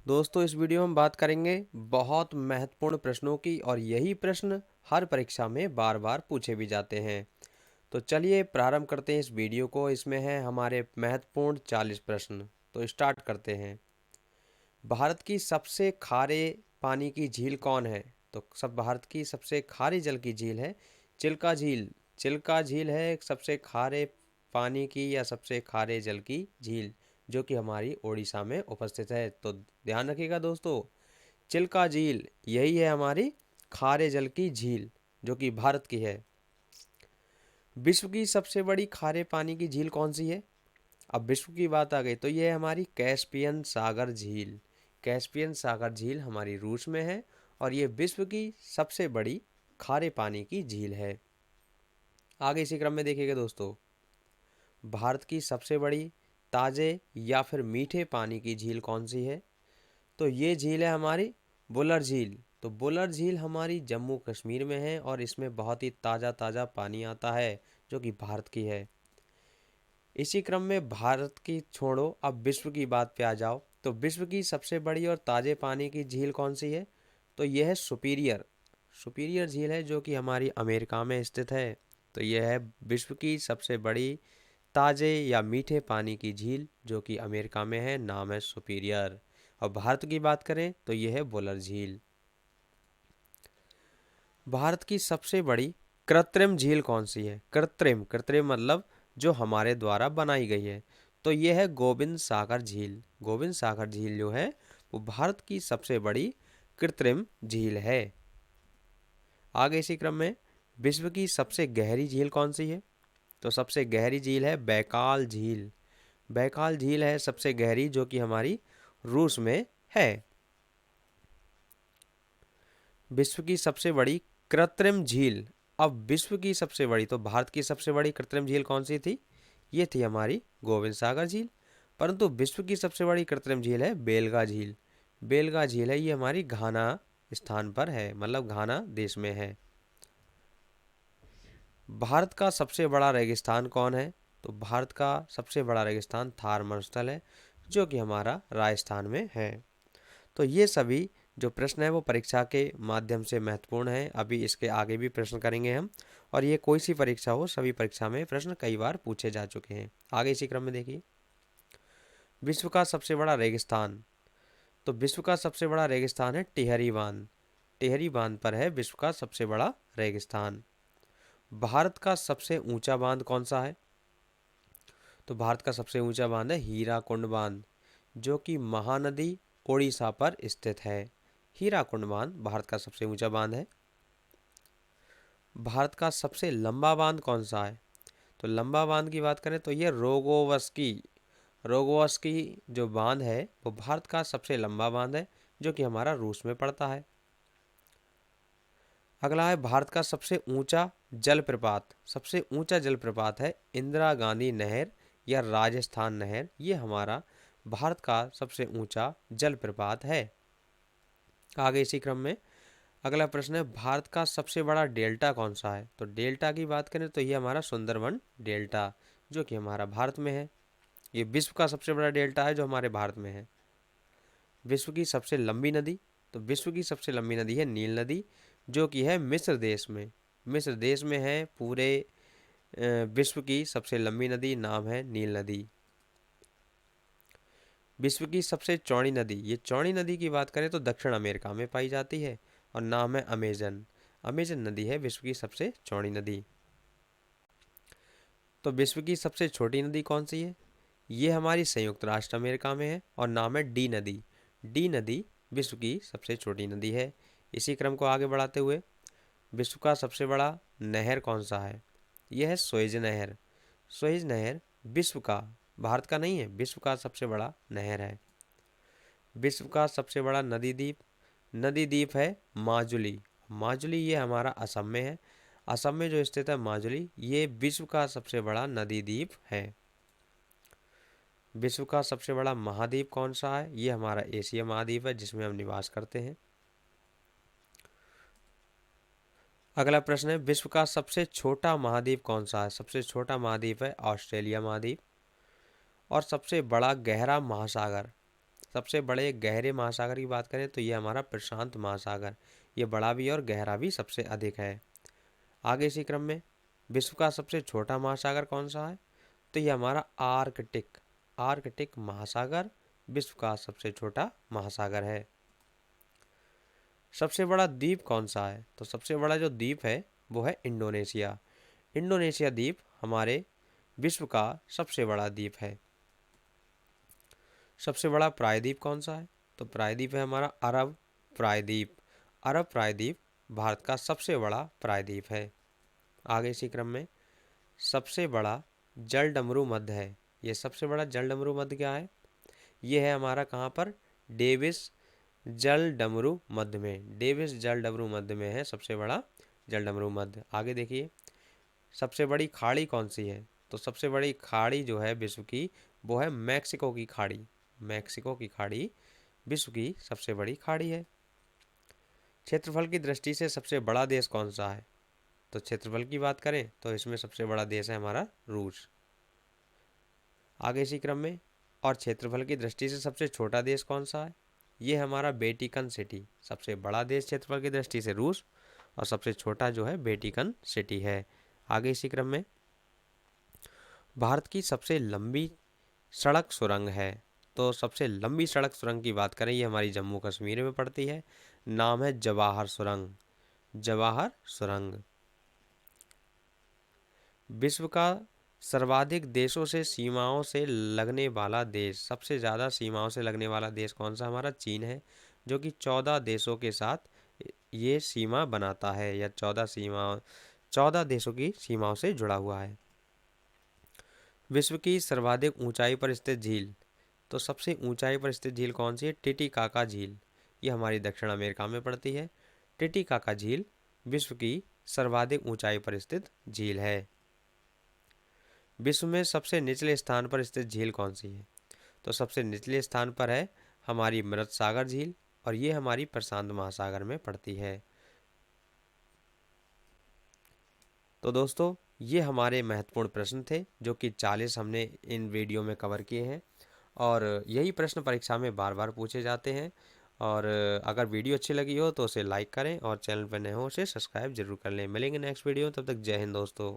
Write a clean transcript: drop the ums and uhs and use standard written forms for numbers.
दोस्तों इस वीडियो में हम बात करेंगे बहुत महत्वपूर्ण प्रश्नों की और यही प्रश्न हर परीक्षा में बार बार पूछे भी जाते हैं। तो चलिए प्रारंभ करते हैं इस वीडियो को। इसमें है हमारे महत्वपूर्ण 40 प्रश्न। तो स्टार्ट करते हैं। भारत की सबसे खारे पानी की झील कौन है? तो सब भारत की सबसे खारी जल की झील है चिल्का झील। चिल्का झील है एक सबसे खारे पानी की या सबसे खारे जल की झील जो कि हमारी ओडिशा में उपस्थित है। तो ध्यान रखिएगा दोस्तों, चिल्का झील यही है हमारी खारे जल की झील जो कि भारत की है। विश्व की सबसे बड़ी खारे पानी की झील कौन सी है? अब विश्व की बात आ गई तो ये है हमारी कैस्पियन सागर झील। कैस्पियन सागर झील हमारी रूस में है और ये विश्व की सबसे बड़ी खारे पानी की झील है। आगे इसी क्रम में देखिएगा दोस्तों, भारत की सबसे बड़ी ताजे या फिर मीठे पानी की झील कौन सी है? तो ये झील है हमारी बुलर झील। तो बुलर झील हमारी जम्मू कश्मीर में है और इसमें बहुत ही ताज़ा ताज़ा पानी आता है जो कि भारत की है। इसी क्रम में भारत की छोड़ो, अब विश्व की बात पे आ जाओ। तो विश्व की सबसे बड़ी और ताज़े पानी की झील कौन सी है? तो यह है सुपीरियर। सुपीरियर झील है जो कि हमारी अमेरिका में स्थित है। तो यह है विश्व की सबसे बड़ी ताज़े या मीठे पानी की झील जो कि अमेरिका में है, नाम है सुपीरियर। और भारत की बात करें तो यह है बुलर झील। भारत की सबसे बड़ी कृत्रिम झील कौन सी है? कृत्रिम कृत्रिम मतलब जो हमारे द्वारा बनाई गई है। तो यह है गोविंद सागर झील। गोविंद सागर झील जो है वो भारत की सबसे बड़ी कृत्रिम झील है। आगे इसी क्रम में विश्व की सबसे गहरी झील कौन सी है? तो सबसे गहरी झील है बैकाल झील। बैकाल झील है सबसे गहरी जो कि हमारी रूस में है। विश्व की सबसे बड़ी कृत्रिम झील, अब विश्व की सबसे बड़ी, तो भारत की सबसे बड़ी कृत्रिम झील कौन सी थी? ये थी हमारी गोविंद सागर झील। परंतु विश्व की सबसे बड़ी कृत्रिम झील है बेलगा झील। बेलगा झील है ये हमारी घाना स्थान पर है, मतलब घाना देश में है। भारत का सबसे बड़ा रेगिस्तान कौन है? तो भारत का सबसे बड़ा रेगिस्तान थार मरुस्थल है जो कि हमारा राजस्थान में है। तो ये सभी जो प्रश्न है वो परीक्षा के माध्यम से महत्वपूर्ण है। अभी इसके आगे भी प्रश्न करेंगे हम, और ये कोई सी परीक्षा हो, सभी परीक्षा में प्रश्न कई बार पूछे जा चुके हैं। आगे इसी क्रम में देखिए, विश्व का सबसे बड़ा रेगिस्तान। तो विश्व का सबसे बड़ा रेगिस्तान है टिहरी बांध। टिहरी बांध पर है विश्व का सबसे बड़ा रेगिस्तान। भारत का सबसे ऊंचा बांध कौन सा है? तो भारत का सबसे ऊंचा बांध है हीराकुंड बांध जो कि महानदी ओडिशा पर स्थित है। हीराकुंड बांध भारत का सबसे ऊंचा बांध है। भारत का सबसे लंबा बांध कौन सा है? तो लंबा बांध की बात करें तो ये रोगोवस्की। रोगोवस्की जो बांध है वो भारत का सबसे लंबा बांध है जो कि हमारा रूस में पड़ता है। अगला है भारत का सबसे ऊंचा जलप्रपात। सबसे ऊंचा जलप्रपात है इंदिरा गांधी नहर या राजस्थान नहर। ये हमारा भारत का सबसे ऊंचा जलप्रपात है। आगे इसी क्रम में अगला प्रश्न है, भारत का सबसे बड़ा डेल्टा कौन सा है? तो डेल्टा की बात करें तो ये हमारा सुंदरबन डेल्टा जो कि हमारा भारत में है। ये विश्व का सबसे बड़ा डेल्टा है जो हमारे भारत में है। विश्व की सबसे लंबी नदी। तो विश्व की सबसे लंबी नदी है नील नदी जो कि है मिस्र देश में। मिस्र देश में है पूरे विश्व की सबसे लंबी नदी, नाम है नील नदी। विश्व की सबसे चौड़ी नदी, ये चौड़ी नदी की बात करें तो दक्षिण अमेरिका में पाई जाती है और नाम है अमेजन। अमेजन नदी है विश्व की सबसे चौड़ी नदी। तो विश्व की सबसे छोटी नदी कौन सी है? ये हमारी संयुक्त राष्ट्र अमेरिका में है और नाम है डी नदी। डी नदी विश्व की सबसे छोटी नदी है। इसी क्रम को आगे बढ़ाते हुए विश्व का सबसे बड़ा नहर कौन सा है? यह है स्वेज नहर। स्वेज नहर विश्व का, भारत का नहीं है, विश्व का सबसे बड़ा नहर है। विश्व का सबसे बड़ा नदी द्वीप है माजुली। माजुली ये हमारा असम में है। असम में जो स्थित है माजुली, ये विश्व का सबसे बड़ा नदी द्वीप है। विश्व का सबसे बड़ा महाद्वीप कौन सा है? ये हमारा एशिया महाद्वीप है जिसमें हम निवास करते हैं। अगला प्रश्न है, विश्व का सबसे छोटा महाद्वीप कौन सा है? सबसे छोटा महाद्वीप है ऑस्ट्रेलिया महाद्वीप। और सबसे बड़ा गहरा महासागर, सबसे बड़े गहरे महासागर की बात करें तो ये हमारा प्रशांत महासागर, ये बड़ा भी और गहरा भी सबसे अधिक है। आगे इसी क्रम में विश्व का सबसे छोटा महासागर कौन सा है? तो ये हमारा आर्कटिक आर्कटिक महासागर विश्व का सबसे छोटा महासागर है। सबसे बड़ा द्वीप कौन सा है? तो सबसे बड़ा जो द्वीप है वो है इंडोनेशिया। इंडोनेशिया द्वीप हमारे विश्व का सबसे बड़ा द्वीप है। सबसे बड़ा प्रायद्वीप कौन सा है? तो प्रायद्वीप है हमारा अरब प्रायद्वीप। अरब प्रायद्वीप भारत का सबसे बड़ा प्रायद्वीप है। आगे इसी क्रम में सबसे बड़ा जलडमरू मध्य है। ये सबसे बड़ा जलडमरू मध्य क्या है? ये है हमारा कहाँ पर? डेविस जलडमरू मध्य में। डेविस जलडमरू मध्य में है सबसे बड़ा जलडमरू मध्य। आगे देखिए सबसे बड़ी खाड़ी कौन सी है? तो सबसे बड़ी खाड़ी जो है विश्व की वो है मैक्सिको की खाड़ी। मैक्सिको की खाड़ी विश्व की सबसे बड़ी खाड़ी है। क्षेत्रफल की दृष्टि से सबसे बड़ा देश कौन सा है? तो क्षेत्रफल की बात करें तो इसमें सबसे बड़ा देश है हमारा रूस। आगे इसी क्रम में और क्षेत्रफल की दृष्टि से सबसे छोटा देश कौन सा है? ये हमारा वेटिकन सिटी। सबसे बड़ा देश क्षेत्रफल की दृष्टि से रूस और सबसे छोटा जो है वेटिकन सिटी है। आगे इसी क्रम में भारत की सबसे लंबी सड़क सुरंग है। तो सबसे लंबी सड़क सुरंग की बात करें ये हमारी जम्मू कश्मीर में पड़ती है। नाम है जवाहर सुरंग। जवाहर सुरंग। विश्व का सर्वाधिक देशों से सीमाओं से लगने वाला देश, सबसे ज़्यादा सीमाओं से लगने वाला देश कौन सा? हमारा चीन है, जो कि 14 देशों के साथ ये सीमा बनाता है, या 14 देशों की सीमाओं से जुड़ा हुआ है। विश्व की सर्वाधिक ऊंचाई पर स्थित झील, तो सबसे ऊंचाई पर स्थित झील कौन सी है? टिटिकाका झील। ये हमारी दक्षिण अमेरिका में पड़ती है। टिटिकाका झील विश्व की सर्वाधिक ऊंचाई पर स्थित झील है। विश्व में सबसे निचले स्थान पर स्थित झील कौन सी है? तो सबसे निचले स्थान पर है हमारी मृत सागर झील, और ये हमारी प्रशांत महासागर में पड़ती है। तो दोस्तों ये हमारे महत्वपूर्ण प्रश्न थे जो कि 40 हमने इन वीडियो में कवर किए हैं, और यही प्रश्न परीक्षा में बार बार पूछे जाते हैं। और अगर वीडियो अच्छी लगी हो तो उसे लाइक करें, और चैनल पर नए हो उसे सब्सक्राइब जरूर कर लें। मिलेंगे नेक्स्ट वीडियो, तब तक जय हिंद दोस्तों।